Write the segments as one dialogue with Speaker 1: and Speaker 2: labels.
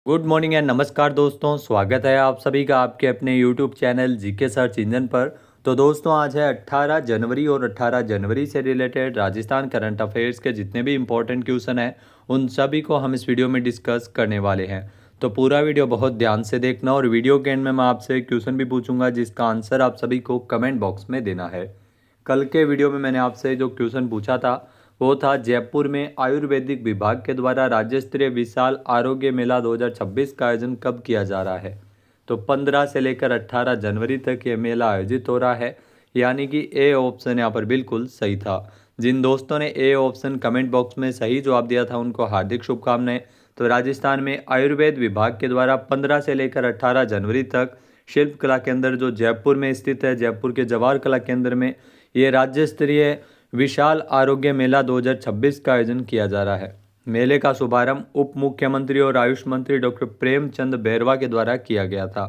Speaker 1: Good morning and नमस्कार दोस्तों, स्वागत है आप सभी का आपके अपने YouTube channel GK search engine पर। तो दोस्तों आज है 18 जनवरी और 18 जनवरी से रिलेटेड राजस्थान करंट अफेयर्स के जितने भी इम्पोर्टेंट क्वेश्चन हैं उन सभी को हम इस वीडियो में डिस्कस करने वाले हैं। तो पूरा वीडियो बहुत ध्यान से देखना और वीडियो के एंड में मैं आपसे क्वेश्चन भी पूछूंगा जिसका आंसर आप सभी को कमेंट बॉक्स में देना है। कल के वीडियो में मैंने आपसे जो क्वेश्चन पूछा था वो था जयपुर में आयुर्वेदिक विभाग के द्वारा राज्य स्तरीय विशाल आरोग्य मेला 2026 का आयोजन कब किया जा रहा है। तो 15 से लेकर 18 जनवरी तक ये मेला आयोजित हो रहा है, यानी कि ए ऑप्शन यहाँ पर बिल्कुल सही था। जिन दोस्तों ने ए ऑप्शन कमेंट बॉक्स में सही जवाब दिया था उनको हार्दिक शुभकामनाएं। तो राजस्थान में आयुर्वेद विभाग के द्वारा 15 से लेकर 18 जनवरी तक शिल्प कला केंद्र जो जयपुर में स्थित है, जयपुर के जवाहर कला केंद्र में ये राज्य स्तरीय विशाल आरोग्य मेला 2026 का आयोजन किया जा रहा है। मेले का शुभारंभ उप मुख्यमंत्री और आयुष मंत्री डॉक्टर प्रेमचंद बैरवा के द्वारा किया गया था।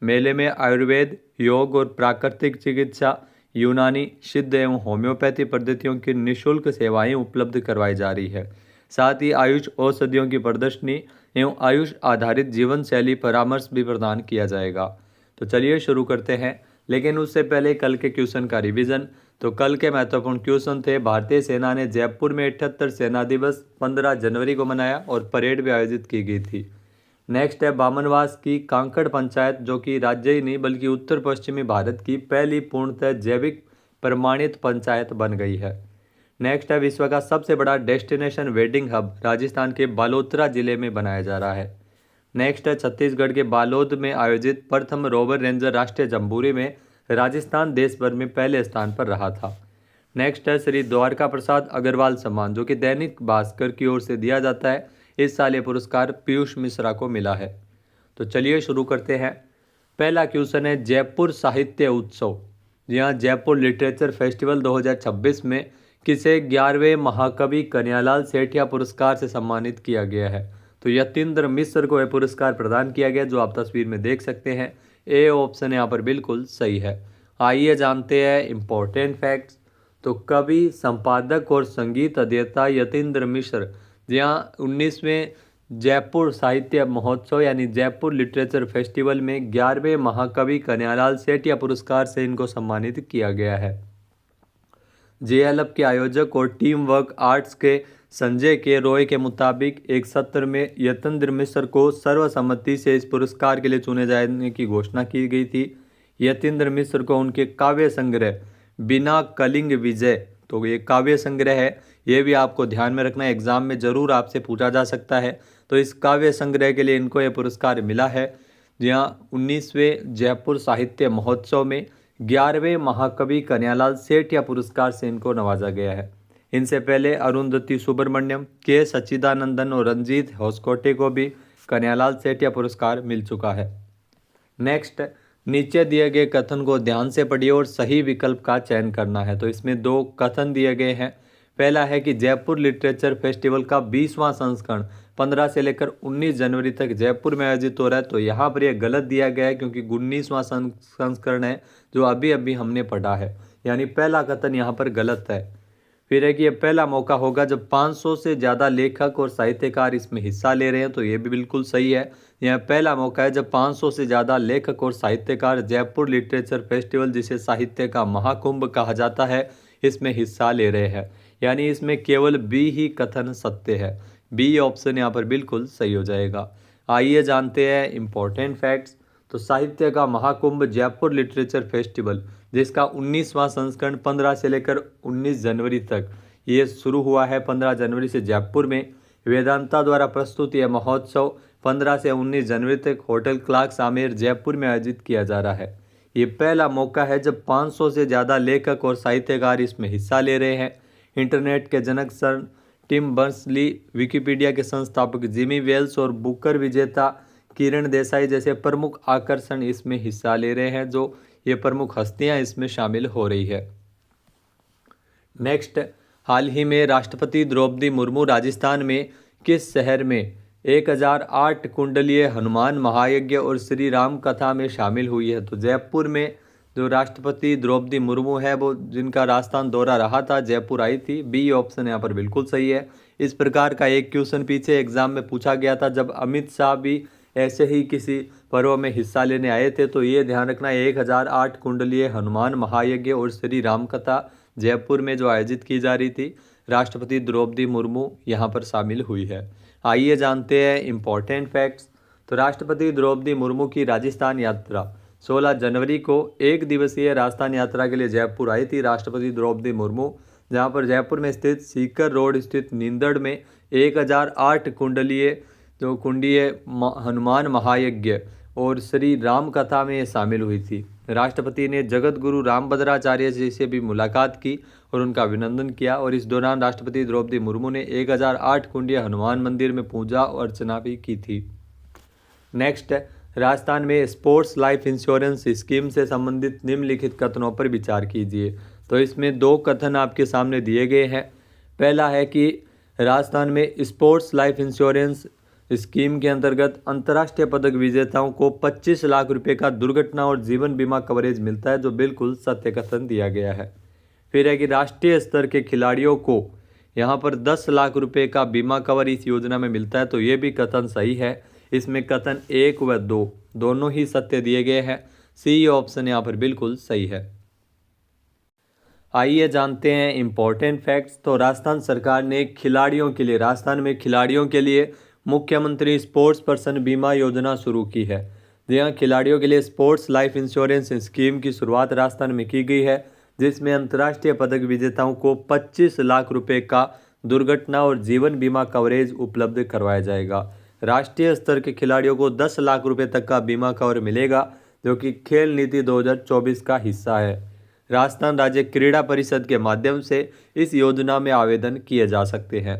Speaker 1: मेले में आयुर्वेद, योग और प्राकृतिक चिकित्सा, यूनानी, सिद्ध एवं होम्योपैथी पद्धतियों की निःशुल्क सेवाएं उपलब्ध करवाई जा रही है। साथ ही आयुष औषधियों की प्रदर्शनी एवं आयुष आधारित जीवन शैली परामर्श भी प्रदान किया जाएगा। तो चलिए शुरू करते हैं, लेकिन उससे पहले कल के क्वेश्चन का रिवीजन। तो कल के महत्वपूर्ण क्वेश्चन थे, भारतीय सेना ने जयपुर में 78 सेना दिवस 15 जनवरी को मनाया और परेड भी आयोजित की गई थी। नेक्स्ट है बामनवास की कांकड़ पंचायत जो कि राज्य ही नहीं बल्कि उत्तर पश्चिमी भारत की पहली पूर्णतः जैविक प्रमाणित पंचायत बन गई है। नेक्स्ट है विश्व का सबसे बड़ा डेस्टिनेशन वेडिंग हब राजस्थान के बालोतरा जिले में बनाया जा रहा है। नेक्स्ट है छत्तीसगढ़ के बालोद में आयोजित प्रथम रोवर रेंजर राष्ट्रीय जम्बूरी में राजस्थान देश भर में पहले स्थान पर रहा था। नेक्स्ट है श्री द्वारका प्रसाद अग्रवाल सम्मान जो कि दैनिक भास्कर की ओर से दिया जाता है। इस साल ये पुरस्कार पीयूष मिश्रा को मिला है। तो चलिए शुरू करते हैं। पहला क्वेश्चन है जयपुर साहित्य उत्सव, यहाँ जयपुर लिटरेचर फेस्टिवल 2026 में किसे 11वें महाकवि कन्हैयालाल सेठिया पुरस्कार से सम्मानित किया गया है। तो यतीन्द्र मिश्र को यह पुरस्कार प्रदान किया गया जो आप तस्वीर में देख सकते हैं। ए ऑप्शन यहाँ पर बिल्कुल सही है। आइए जानते हैं इम्पोर्टेंट फैक्ट्स। तो कवि, संपादक और संगीत अध्येता यतीन्द्र मिश्र यहाँ 19वें जयपुर साहित्य महोत्सव यानी जयपुर लिटरेचर फेस्टिवल में 11वें महाकवि कन्हैयालाल सेठिया पुरस्कार से इनको सम्मानित किया गया है। जेएलएफ के आयोजक और टीम वर्क आर्ट्स के संजय के रॉय के मुताबिक एक सत्र में यतीन्द्र मिश्र को सर्वसम्मति से इस पुरस्कार के लिए चुने जाने की घोषणा की गई थी। यतीन्द्र मिश्र को उनके काव्य संग्रह बिना कलिंग विजय, तो ये काव्य संग्रह है, ये भी आपको ध्यान में रखना है, एग्जाम में जरूर आपसे पूछा जा सकता है। तो इस काव्य संग्रह के लिए इनको यह पुरस्कार मिला है। जहाँ 19वें जयपुर साहित्य महोत्सव में 11वें महाकवि कन्हैयालाल सेठिया पुरस्कार से इनको नवाजा गया है। इनसे पहले अरुंधति सुब्रमण्यम, के सच्चिदानंदन और रंजीत होसकोटे को भी कन्हैयालाल सेठिया पुरस्कार मिल चुका है। नेक्स्ट, नीचे दिए गए कथन को ध्यान से पढ़िए और सही विकल्प का चयन करना है। तो इसमें दो कथन दिए गए हैं। पहला है कि जयपुर लिटरेचर फेस्टिवल का 20वां संस्करण 15 से लेकर 19 जनवरी तक जयपुर में आयोजित हो रहा है। तो यहाँ पर यह गलत दिया गया है क्योंकि 19वां संस्करण है जो अभी अभी हमने पढ़ा है, यानी पहला कथन यहाँ पर गलत है। फिर है कि यह पहला मौका होगा जब 500 से ज़्यादा लेखक और साहित्यकार इसमें हिस्सा ले रहे हैं। तो ये भी बिल्कुल सही है। यह पहला मौका है जब 500 से ज़्यादा लेखक और साहित्यकार जयपुर लिटरेचर फेस्टिवल जिसे साहित्य का महाकुंभ कहा जाता है इसमें हिस्सा ले रहे हैं, यानी इसमें केवल बी ही कथन सत्य है। बी ऑप्शन यहाँ पर बिल्कुल सही हो जाएगा। आइए जानते हैं इम्पोर्टेंट फैक्ट्स। तो साहित्य का महाकुंभ जयपुर लिटरेचर फेस्टिवल जिसका 19वां संस्करण 15 से लेकर 19 जनवरी तक ये शुरू हुआ है। 15 जनवरी से जयपुर में वेदांता द्वारा प्रस्तुत यह महोत्सव 15 से 19 जनवरी तक होटल क्लार्क्स आमेर जयपुर में आयोजित किया जा रहा है। ये पहला मौका है जब 500 से ज़्यादा लेखक और साहित्यकार इसमें हिस्सा ले रहे हैं। इंटरनेट के जनक सर टिम बर्नर्स-ली, विकिपीडिया के संस्थापक जिमी वेल्स और बुकर विजेता किरण देसाई जैसे प्रमुख आकर्षण इसमें हिस्सा ले रहे हैं, जो ये प्रमुख हस्तियां इसमें शामिल हो रही है। नेक्स्ट, हाल ही में राष्ट्रपति द्रौपदी मुर्मू राजस्थान में किस शहर में 1008 कुंडलीय हनुमान महायज्ञ और श्री राम कथा में शामिल हुई है। तो जयपुर में जो राष्ट्रपति द्रौपदी मुर्मू है वो जिनका राजस्थान दौरा रहा था जयपुर आई थी। बी ऑप्शन यहाँ पर बिल्कुल सही है। इस प्रकार का एक क्वेश्चन पीछे एग्जाम में पूछा गया था जब अमित शाह भी ऐसे ही किसी पर्व में हिस्सा लेने आए थे। तो ये ध्यान रखना, 1008 कुंडलीय हनुमान महायज्ञ और श्री राम कथा जयपुर में जो आयोजित की जा रही थी, राष्ट्रपति द्रौपदी मुर्मू यहाँ पर शामिल हुई है। आइए जानते हैं इम्पोर्टेंट फैक्ट्स। तो राष्ट्रपति द्रौपदी मुर्मू की राजस्थान यात्रा 16 जनवरी को एक दिवसीय राजस्थान यात्रा के लिए जयपुर आई थी राष्ट्रपति द्रौपदी मुर्मू, जहां पर जयपुर में स्थित सीकर रोड स्थित नींदड़ में 1008 कुंडीय हनुमान महायज्ञ और श्री राम कथा में शामिल हुई थी। राष्ट्रपति ने जगत गुरु रामभद्राचार्य जी से भी मुलाकात की और उनका अभिनंदन किया, और इस दौरान राष्ट्रपति द्रौपदी मुर्मू ने 1008 कुंडीय हनुमान मंदिर में पूजा और अर्चना भी की थी। नेक्स्ट, राजस्थान में स्पोर्ट्स लाइफ इंश्योरेंस स्कीम से संबंधित निम्नलिखित कथनों पर विचार कीजिए। तो इसमें दो कथन आपके सामने दिए गए हैं। पहला है कि राजस्थान में स्पोर्ट्स लाइफ इंश्योरेंस स्कीम के अंतर्गत अंतर्राष्ट्रीय पदक विजेताओं को 25 लाख रुपए का दुर्घटना और जीवन बीमा कवरेज मिलता है, जो बिल्कुल सत्य कथन दिया गया है। फिर है कि राष्ट्रीय स्तर के खिलाड़ियों को यहाँ पर 10 लाख रुपए का बीमा कवर इस योजना में मिलता है, तो ये भी कथन सही है। इसमें कथन 1 व 2 दोनों ही सत्य दिए गए हैं। सी ऑप्शन यहाँ पर बिल्कुल सही है। आइए जानते हैं इम्पोर्टेंट फैक्ट्स। तो राजस्थान सरकार ने राजस्थान में खिलाड़ियों के लिए मुख्यमंत्री स्पोर्ट्स पर्सन बीमा योजना शुरू की है। यहाँ खिलाड़ियों के लिए स्पोर्ट्स लाइफ इंश्योरेंस स्कीम की शुरुआत राजस्थान में की गई है, जिसमें अंतर्राष्ट्रीय पदक विजेताओं को 25 लाख रुपए का दुर्घटना और जीवन बीमा कवरेज उपलब्ध करवाया जाएगा। राष्ट्रीय स्तर के खिलाड़ियों को 10 लाख रुपए तक का बीमा कवर मिलेगा, जो कि खेल नीति 2024 का हिस्सा है। राजस्थान राज्य क्रीड़ा परिषद के माध्यम से इस योजना में आवेदन किए जा सकते हैं।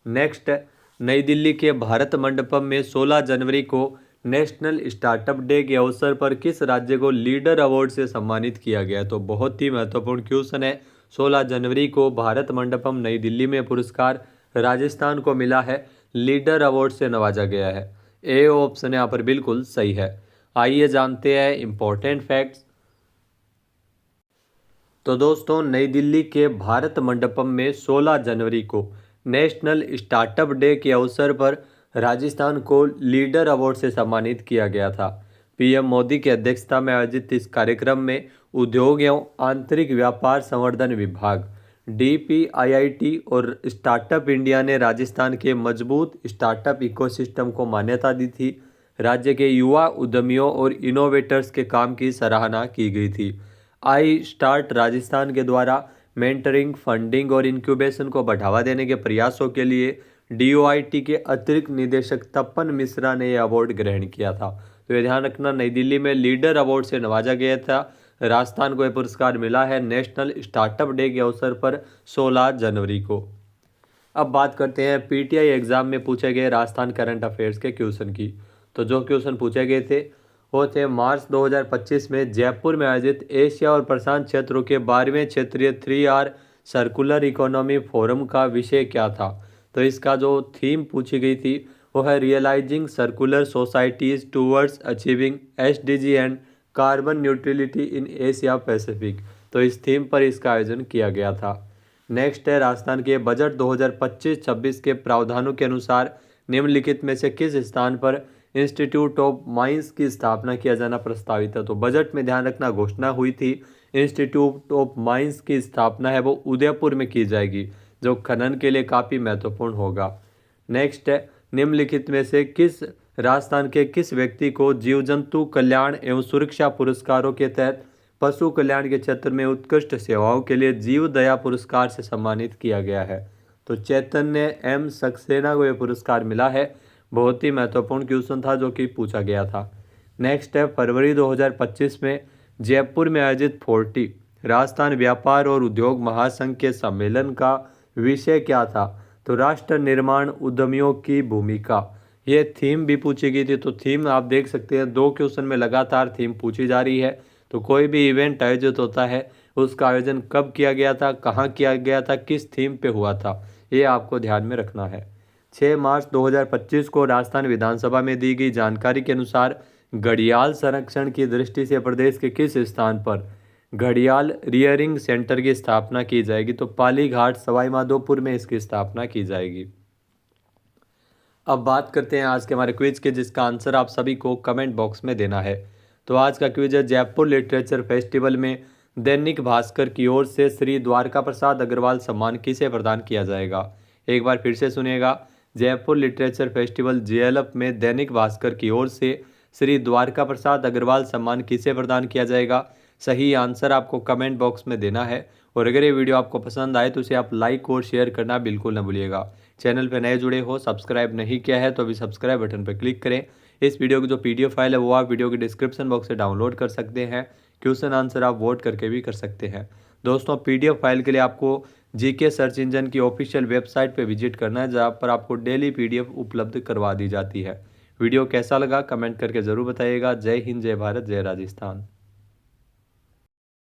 Speaker 1: नेक्स्ट, नई दिल्ली के भारत मंडपम में 16 जनवरी को नेशनल स्टार्टअप डे के अवसर पर किस राज्य को लीडर अवार्ड से सम्मानित किया गया? तो बहुत ही महत्वपूर्ण क्वेश्चन है। 16 जनवरी को भारत मंडपम नई दिल्ली में पुरस्कार राजस्थान को मिला है, लीडर अवार्ड से नवाजा गया है। ए ऑप्शन यहाँ पर बिल्कुल सही है। आइए जानते हैं इम्पोर्टेंट फैक्ट्स। तो दोस्तों, नई दिल्ली के भारत मंडपम में 16 जनवरी को नेशनल स्टार्टअप डे के अवसर पर राजस्थान को लीडर अवार्ड से सम्मानित किया गया था। पीएम मोदी की अध्यक्षता में आयोजित इस कार्यक्रम में उद्योग एवं आंतरिक व्यापार संवर्धन विभाग DPIIT और स्टार्टअप इंडिया ने राजस्थान के मजबूत स्टार्टअप इकोसिस्टम को मान्यता दी थी। राज्य के युवा उद्यमियों और इनोवेटर्स के काम की सराहना की गई थी। आई स्टार्ट राजस्थान के द्वारा मेंटरिंग, फंडिंग और इंक्यूबेशन को बढ़ावा देने के प्रयासों के लिए DOIT के अतिरिक्त निदेशक तपन मिश्रा ने यह अवार्ड ग्रहण किया था। तो ये ध्यान रखना, नई दिल्ली में लीडर अवार्ड से नवाजा गया था। राजस्थान को यह पुरस्कार मिला है नेशनल स्टार्टअप डे के अवसर पर 16 जनवरी को। अब बात करते हैं PTI एग्जाम में पूछे गए राजस्थान करंट अफेयर्स के क्वेश्चन की। तो जो क्वेश्चन पूछे गए थे वो थे, मार्च 2025 में जयपुर में आयोजित एशिया और प्रशांत क्षेत्रों के 12वें क्षेत्रीय 3R सर्कुलर इकोनॉमी फोरम का विषय क्या था? तो इसका जो थीम पूछी गई थी वो है realising circular societies towards achieving SDG and carbon neutrality in Asia Pacific. तो इस थीम पर इसका आयोजन किया गया था। नेक्स्ट है, राजस्थान के बजट 2025-26 के प्रावधानों के अनुसार निम्नलिखित में से किस स्थान पर इंस्टीट्यूट ऑफ माइंस की स्थापना किया जाना प्रस्तावित है? तो बजट में ध्यान रखना घोषणा हुई थी इंस्टीट्यूट ऑफ माइंस की स्थापना है वो उदयपुर में की जाएगी, जो खनन के लिए काफ़ी महत्वपूर्ण होगा। नेक्स्ट है, निम्नलिखित में से राजस्थान के किस व्यक्ति को जीव जंतु कल्याण एवं सुरक्षा पुरस्कारों के तहत पशु कल्याण के क्षेत्र में उत्कृष्ट सेवाओं के लिए जीव दया पुरस्कार से सम्मानित किया गया है? तो चैतन्य M सक्सेना को यह पुरस्कार मिला है। बहुत ही महत्वपूर्ण क्वेश्चन था जो कि पूछा गया था। नेक्स्ट है, फरवरी 2025 में जयपुर में आयोजित 40 राजस्थान व्यापार और उद्योग महासंघ के सम्मेलन का विषय क्या था? तो राष्ट्र निर्माण उद्यमियों की भूमिका। ये थीम भी पूछी गई थी। तो थीम आप देख सकते हैं, 2 क्वेश्चन में लगातार थीम पूछी जा रही है। तो कोई भी इवेंट आयोजित होता है उसका आयोजन कब किया गया था, कहाँ किया गया था, किस थीम पे हुआ था, ये आपको ध्यान में रखना है। 6 मार्च 2025 को राजस्थान विधानसभा में दी गई जानकारी के अनुसार घड़ियाल संरक्षण की दृष्टि से प्रदेश के किस स्थान पर घड़ियाल रियरिंग सेंटर की स्थापना की जाएगी? तो पालीघाट सवाई माधोपुर में इसकी स्थापना की जाएगी। अब बात करते हैं आज के हमारे क्विज के, जिसका आंसर आप सभी को कमेंट बॉक्स में देना है। तो आज का क्विज है, जयपुर लिटरेचर फेस्टिवल में दैनिक भास्कर की ओर से श्री द्वारका प्रसाद अग्रवाल सम्मान किसे प्रदान किया जाएगा। एक बार फिर से सुनिएगा, जयपुर लिटरेचर फेस्टिवल जेएलएफ में दैनिक भास्कर की ओर से श्री द्वारका प्रसाद अग्रवाल सम्मान किसे प्रदान किया जाएगा। सही आंसर आपको कमेंट बॉक्स में देना है। और अगर ये वीडियो आपको पसंद आए तो इसे आप लाइक और शेयर करना बिल्कुल न भूलिएगा। चैनल पर नए जुड़े हो, सब्सक्राइब नहीं किया है तो अभी सब्सक्राइब बटन पर क्लिक करें। इस वीडियो की जो पीडीएफ फाइल है वो आप वीडियो के डिस्क्रिप्शन बॉक्स से डाउनलोड कर सकते हैं। क्वेश्चन आंसर आप वोट करके भी कर सकते हैं। दोस्तों, पीडीएफ फाइल के लिए आपको जीके सर्च इंजन की ऑफिशियल वेबसाइट पर विजिट करना है, जहाँ पर आपको डेली पीडीएफ उपलब्ध करवा दी जाती है। वीडियो कैसा लगा कमेंट करके ज़रूर बताइएगा। जय हिंद, जय भारत, जय राजस्थान।